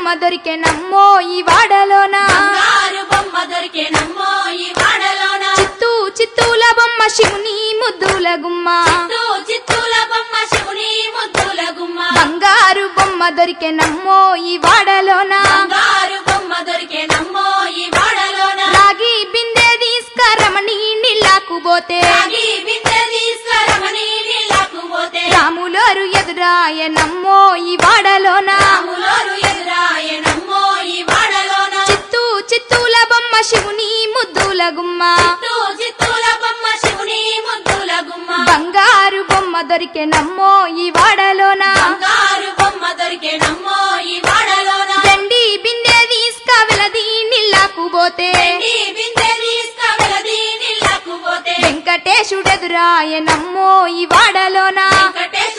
బొమ్మ దొరికే నమ్మో ఈ వాడలోన బంగారు బొమ్మ దొరికే నమ్మో ఈ వాడలోన చిత్తూల బొమ్మ శివుని ముద్దుల గుమ్మ చిత్తూల బొమ్మ శివుని ముద్దుల గుమ్మ బంగారు బొమ్మ దొరికే నమ్మో ఈ వాడలోన బంగారు బొమ్మ దొరికే నమ్మో ఈ వాడలోన రాగి బిందె తీసుకరమణి నీళ్ళకు పోతే రాగి బిందె తీసుకురమని నీళ్ళకు పోతే రాములోరు ఎదురాయ నమ్మో ఈ వాడలోన రాములోరు ఎదురాయ నమ్మో ఈ వాడలోన చిత్తూల బొమ్మ శివుని ముద్దుల గుమ్మ చిత్తూల బొమ్మ శివుని ముద్దుల గుమ్మ బంగారు బొమ్మ దొరికే నమ్మో ఈ వాడలోన బంగారు బొమ్మ దొరికే నమ్మో ఈ వాడలోన వెండి బిందె తీసుకవెలది నీళ్ళకు పోతే వెండి బిందె తీసుకువెలది నీళ్ళకు పోతే వెంకటేశుడెదురాయ నమ్మో ఈ వాడలోన